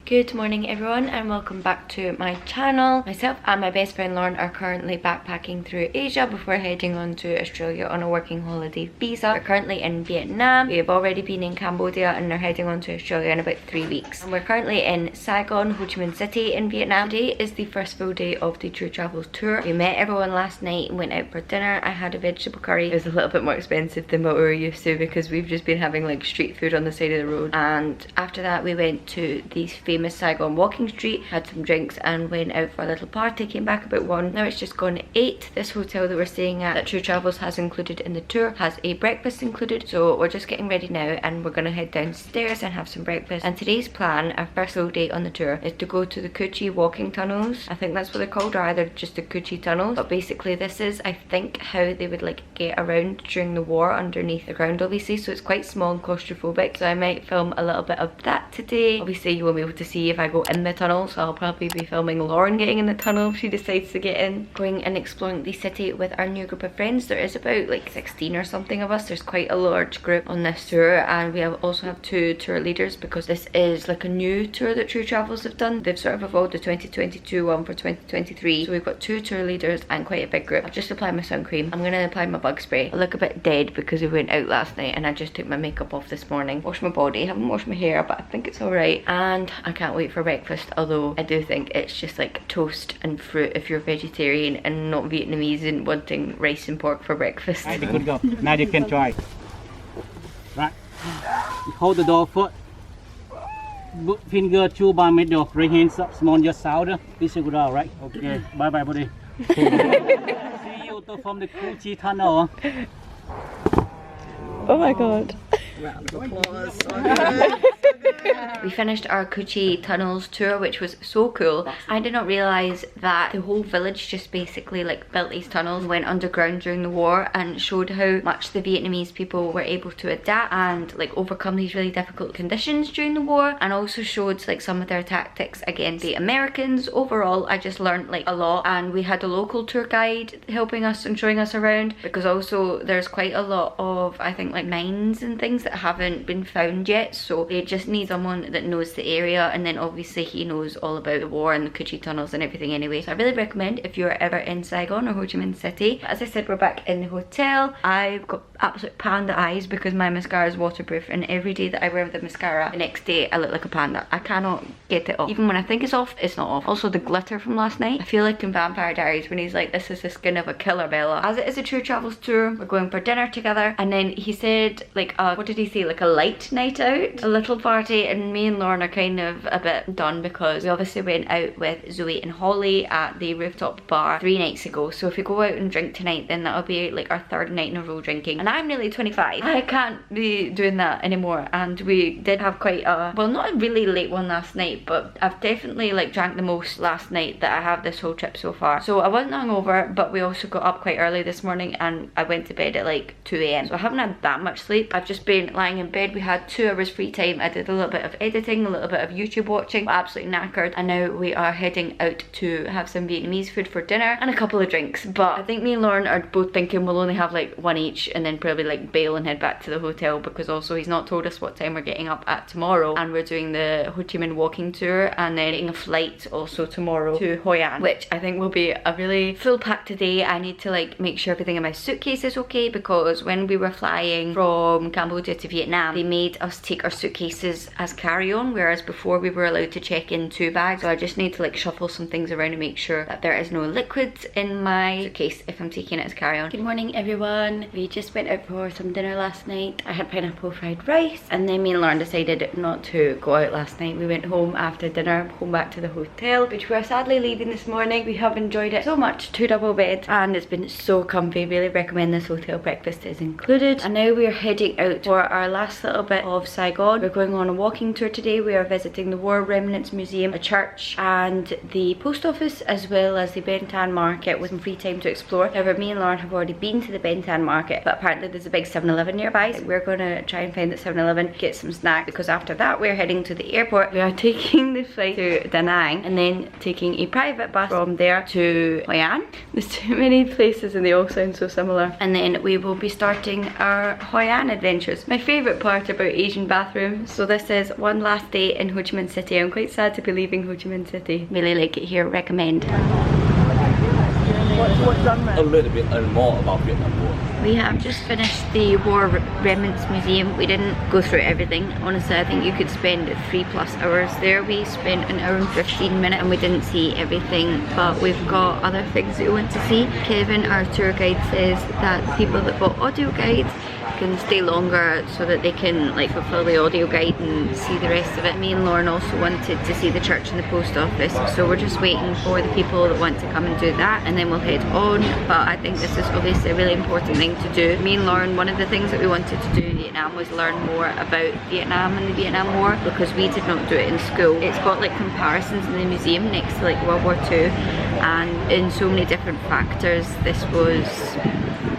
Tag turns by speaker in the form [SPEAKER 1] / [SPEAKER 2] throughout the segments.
[SPEAKER 1] Good morning everyone and welcome back to my channel. Myself and my best friend Lauren are currently backpacking through Asia before heading on to Australia on a working holiday visa. We're currently in Vietnam. We have already been in Cambodia and are heading on to Australia in about 3 weeks. And we're currently in Saigon, Ho Chi Minh City in Vietnam. Today is the first full day of the TruTravels tour. We met everyone last night and went out for dinner. I had a vegetable curry. It was a little bit more expensive than what we were used to because we've just been having like street food on the side of the road. And after that we went to these famous Saigon walking street, had some drinks and went out for a little party, came back about 1. Now it's just gone 8. This hotel that we're staying at that TruTravels has included in the tour has a breakfast included, so we're just getting ready now and we're gonna head downstairs and have some breakfast. And today's plan, our first full day on the tour, is to go to the Ho Chi walking tunnels. I think that's what they're called, or either just the Ho Chi tunnels, but basically this is, I think, how they would like get around during the war underneath the ground obviously, so it's quite small and claustrophobic, so I might film a little bit of that today. Obviously you won't be able to see if I go in the tunnel, so I'll probably be filming Lauren getting in the tunnel if she decides to get in. Going and exploring the city with our new group of friends. There is about like 16 or something of us. There's quite a large group on this tour, and we also have 2 tour leaders because this is like a new tour that TruTravels have done. They've sort of evolved the 2022 one for 2023, so we've got 2 tour leaders and quite a big group. I've just applied my sun cream. I'm gonna apply my bug spray. I look a bit dead because we went out last night and I just took my makeup off this morning. Washed my body, haven't washed my hair, but I think it's alright. And I can't wait for breakfast, although I do think it's just like toast and fruit if you're vegetarian and not Vietnamese and wanting rice and pork for breakfast.
[SPEAKER 2] Right, good go. Now you can try. Right. Hold the door foot. Good finger two by middle. Right hands up, small just south. This is good, all right? Okay. Bye bye, buddy. See you from the Ho Chi tunnel.
[SPEAKER 1] Oh my god.
[SPEAKER 3] Round of applause.
[SPEAKER 1] We finished our Ho Chi tunnels tour, which was so cool. I did not realise that the whole village just basically like built these tunnels, went underground during the war, and showed how much the Vietnamese people were able to adapt and like overcome these really difficult conditions during the war, and also showed like some of their tactics against the Americans. Overall, I just learned like a lot, and we had a local tour guide helping us and showing us around, because also there's quite a lot of, I think, like mines and things that haven't been found yet, so they just need someone that knows the area, and then obviously he knows all about the war and the Ho Chi tunnels and everything anyway. So I really recommend if you're ever in Saigon or Ho Chi Minh City. As I said, we're back in the hotel. I've got absolute panda eyes because my mascara is waterproof, and every day that I wear the mascara, the next day I look like a panda. I cannot get it off. Even when I think it's off, it's not off. Also the glitter from last night, I feel like in Vampire Diaries when he's like, this is the skin of a killer, Bella. As it is a TruTravels tour, we're going for dinner together, and then he said like what did he say, like a light night out, a little party, and me and Lauren are kind of a bit done because we obviously went out with Zoe and Holly at the rooftop bar 3 nights ago. So if we go out and drink tonight, then that'll be like our 3rd night in a row drinking, and I'm nearly 25. I can't be doing that anymore. And we did have quite a, well, not a really late one last night, but I've definitely like drank the most last night that I have this whole trip so far. So I wasn't hungover, but we also got up quite early this morning and I went to bed at like 2 AM, so I haven't had that much sleep. I've just been lying in bed. We had 2 hours free time. I did a little bit of editing, a little bit of YouTube watching, but absolutely knackered, and now we are heading out to have some Vietnamese food for dinner and a couple of drinks. But I think me and Lauren are both thinking we'll only have like 1 each and then probably like bail and head back to the hotel, because also he's not told us what time we're getting up at tomorrow, and we're doing the Ho Chi Minh walking tour and then getting a flight also tomorrow to Hoi An, which I think will be a really full packed day. I need to like make sure everything in my suitcase is okay, because when we were flying from Cambodia to Vietnam, they made us take our suitcases as carry-on, whereas before we were allowed to check in 2 bags. So I just need to like shuffle some things around and make sure that there is no liquids in my suitcase if I'm taking it as carry-on. Good morning everyone. We just went out for some dinner last night. I had pineapple fried rice, and then me and Lauren decided not to go out last night. We went home after dinner, home back to the hotel, which we're sadly leaving this morning. We have enjoyed it so much, 2 double beds, and it's been so comfy. Really recommend this hotel. Breakfast is included. And now we're heading out for our last little bit of Saigon. We're going on a walking tour today. We are visiting the War Remnants Museum, a church, and the post office, as well as the Ben Thanh Market with some free time to explore. However, me and Lauren have already been to the Ben Thanh Market, but apparently there's a big 7-Eleven nearby. So we're going to try and find the 7-Eleven, get some snacks, because after that we're heading to the airport. We are taking the flight to Da Nang and then taking a private bus from there to Hoi An. There's too many places and they all sound so similar. And then we will be starting our Hoi An adventures. My favourite part about Asian bathrooms. So this this is one last day in Ho Chi Minh City. I'm quite sad to be leaving Ho Chi Minh City. Really like it here, recommend.
[SPEAKER 3] A little bit more about Vietnam War.
[SPEAKER 1] We have just finished the War Remnants Museum. We didn't go through everything. Honestly, I think you could spend 3+ hours there. We spent an hour and 15 minutes and we didn't see everything, but we've got other things that we want to see. Kevin, our tour guide, says that people that bought audio guides can stay longer so that they can like fulfill the audio guide and see the rest of it. Me and Lauren also wanted to see the church and the post office, so we're just waiting for the people that want to come and do that, and then we'll head on. But I think this is obviously a really important thing to do. Me and Lauren, one of the things that we wanted to do in Vietnam was learn more about Vietnam and the Vietnam War, because we did not do it in school. It's got like comparisons in the museum next to like World War II, and in so many different factors this was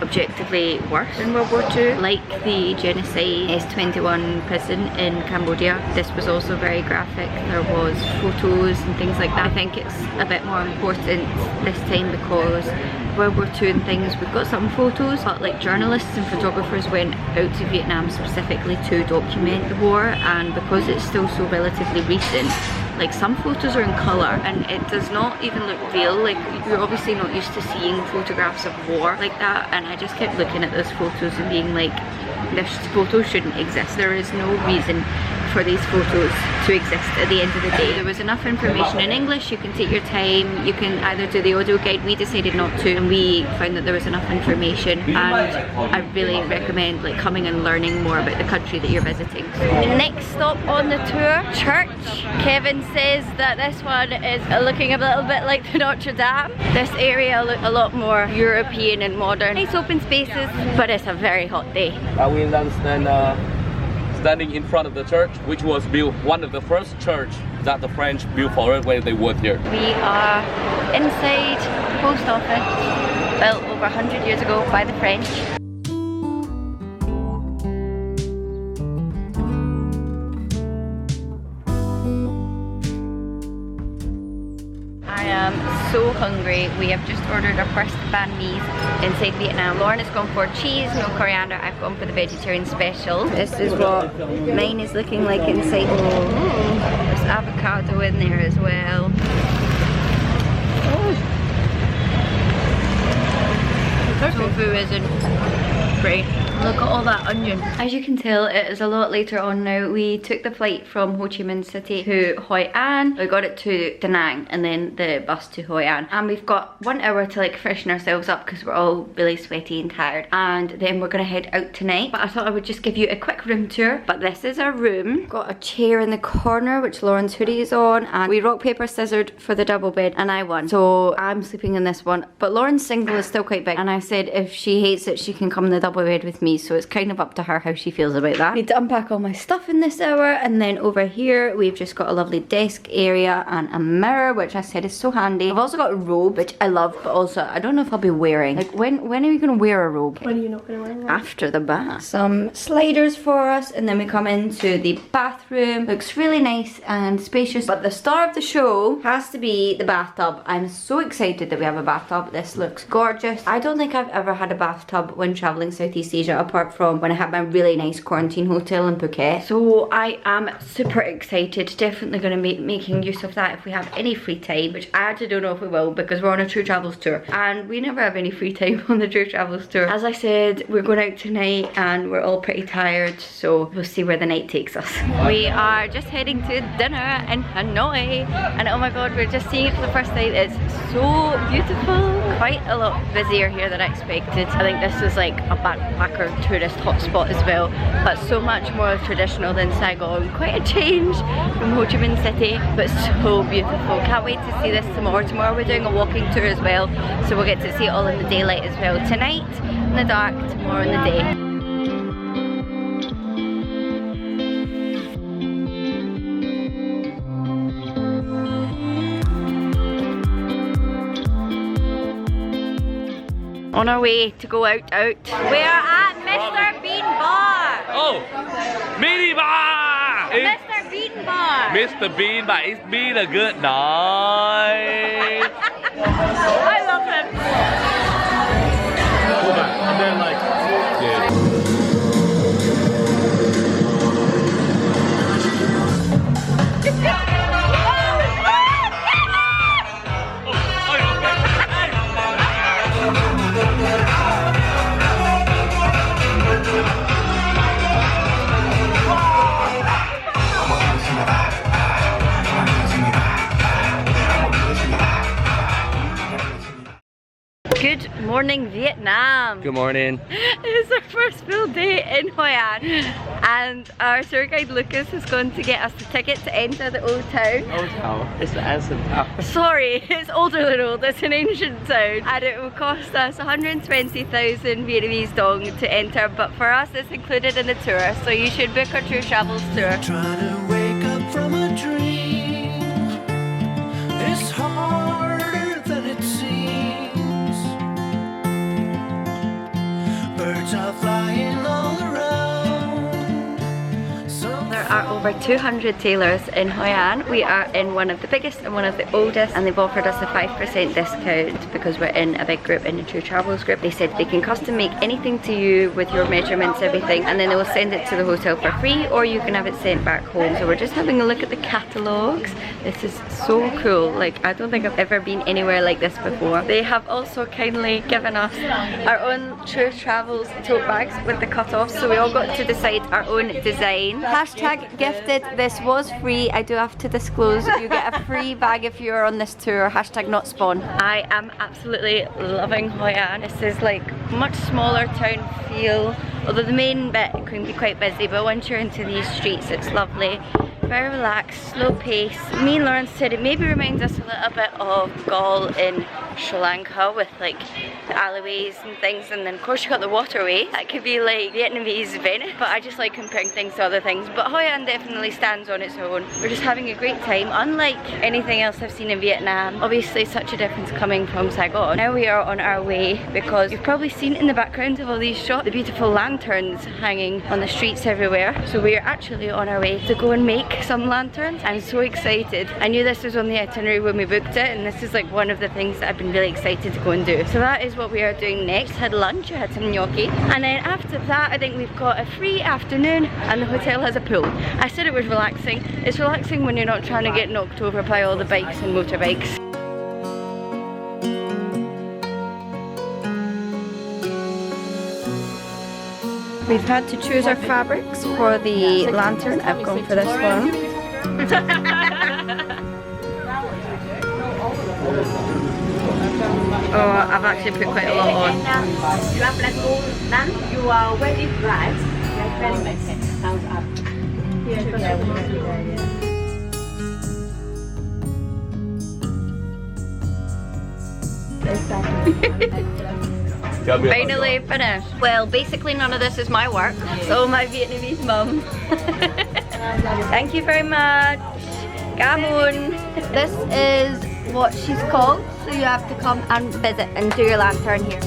[SPEAKER 1] objectively worse than World War II. Like the genocide S-21 prison in Cambodia, this was also very graphic. There was photos and things like that. I think it's a bit more important this time because World War II and things, we've got some photos, but like journalists and photographers went out to Vietnam specifically to document the war, and because it's still so relatively recent, like some photos are in colour and it does not even look real. Like you're obviously not used to seeing photographs of war like that, and I just kept looking at those photos and being like, this photo shouldn't exist. There is no reason for these photos to exist at the end of the day. There was enough information in English, you can take your time, you can either do the audio guide. We decided not to, and we found that there was enough information, and I really recommend like coming and learning more about the country that you're visiting. Next stop on the tour, church. Kevin says that this one is looking a little bit like the Notre Dame. This area looked a lot more European and modern. Nice open spaces, but it's a very hot day.
[SPEAKER 3] I will understand standing in front of the church, which was built, one of the first church that the French built for us when they were here.
[SPEAKER 1] We are inside the post office, built over 100 years ago by the French. I am so hungry. We have just ordered our first banh mi's inside Vietnam. Lauren has gone for cheese, no coriander. I've gone for the vegetarian special. This is what mine is looking like inside. Oh, there's avocado in there as well. Oh. Tofu isn't great. Look at all that onion. As you can tell, it is a lot later on now. We took the flight from Ho Chi Minh City to Hoi An. We got it to Da Nang and then the bus to Hoi An. And we've got 1 hour to like freshen ourselves up because we're all really sweaty and tired. And then we're gonna head out tonight. But I thought I would just give you a quick room tour. But this is our room. Got a chair in the corner which Lauren's hoodie is on. And we rock, paper, scissored for the double bed and I won. So I'm sleeping in this one. But Lauren's single is still quite big. And I said if she hates it, she can come in the double bed with me. So it's kind of up to her how she feels about that. I need to unpack all my stuff in this hour, and then over here we've just got a lovely desk area and a mirror, which I said is so handy. I've also got a robe, which I love, but also I don't know if I'll be wearing. Like when are you gonna wear a robe?
[SPEAKER 4] When are you not gonna wear a robe?
[SPEAKER 1] After the bath. Some sliders for us, and then we come into the bathroom. Looks really nice and spacious, but the star of the show has to be the bathtub. I'm so excited that we have a bathtub. This looks gorgeous. I don't think I've ever had a bathtub when traveling Southeast Asia, apart from when I had my really nice quarantine hotel in Phuket. So I am super excited. Definitely going to be making use of that if we have any free time, which I actually don't know if we will because we're on a TruTravels tour and we never have any free time on the TruTravels tour. As I said, we're going out tonight and we're all pretty tired, so we'll see where the night takes us. We are just heading to dinner in Hanoi, and oh my god, we're just seeing it for the first time. It's so beautiful. Quite a lot busier here than I expected. I think this is like a backpacker tourist hotspot as well, but so much more traditional than Saigon. Quite a change from Ho Chi Minh City, but so beautiful. Can't wait to see this tomorrow. Tomorrow we're doing a walking tour as well, so we'll get to see it all in the daylight as well. Tonight in the dark, tomorrow in the day. On our way to go out. We are at Mr. Bean Bar.
[SPEAKER 3] Oh, mini bar.
[SPEAKER 1] Mr. Bean Bar.
[SPEAKER 3] Mr. Bean Bar. It's been a good night.
[SPEAKER 1] I love him.
[SPEAKER 3] And then like, yeah.
[SPEAKER 1] Good morning, Vietnam.
[SPEAKER 3] Good morning.
[SPEAKER 1] It's our first full day in Hoi An, and our tour guide Lucas is going to get us the ticket to enter the old town.
[SPEAKER 3] Old town. It's the ancient town.
[SPEAKER 1] Sorry, it's older than old. It's an ancient town, and it will cost us 120,000 Vietnamese dong to enter. But for us, it's included in the tour, so you should book our TruTravels tour.
[SPEAKER 4] Trying to wake up from a dream. It's harder than it seems. Birds are flying all around.
[SPEAKER 1] There are over 200 tailors in Hoi An. We are in one of the biggest and one of the oldest, and they've offered us a 5% discount because we're in a big group, in a TruTravels group. They said they can custom make anything to you with your measurements, everything, and then they will send it to the hotel for free, or you can have it sent back home. So we're just having a look at the catalogues. This is so cool. Like, I don't think I've ever been anywhere like this before. They have also kindly given us our own TruTravels tote bags with the cut-offs, so we all got to decide our own design. Hashtag gifted. This was free. I do have to disclose, you get a free bag if you're on this tour. Hashtag not spawn. I am absolutely loving Hoi An. This is like much smaller town feel, although the main bit can be quite busy, but once you're into these streets it's lovely. Very relaxed, slow pace. Me and Lauren said it maybe reminds us a little bit of Gaul in Sri Lanka, with like the alleyways and things, and then of course you got the waterway. That could be like Vietnamese Venice, but I just like comparing things to other things. But Hoi An definitely stands on its own. We're just having a great time, unlike anything else I've seen in Vietnam. Obviously such a difference coming from Saigon. Now we are on our way, because you've probably seen in the background of all these shots the beautiful lanterns hanging on the streets everywhere. So we are actually on our way to go and make some lanterns. I'm so excited. I knew this was on the itinerary when we booked it, and this is like one of the things that I've been really excited to go and do. So that is what we are doing next. Had lunch, I had some gnocchi, and then after that I think we've got a free afternoon, and the hotel has a pool. I said it was relaxing. It's relaxing when you're not trying to get knocked over by all the bikes and motorbikes. We've had to choose our fabrics for the lantern. I've gone for this one. Oh, I've actually put quite a lot on.
[SPEAKER 5] You are black gold, then you are very bright.
[SPEAKER 1] Finally finished. Well, basically none of this is my work. It's all my Vietnamese mum. Thank you very much. Gamoon. This is what she's called, so you have to come and visit and do your lantern here.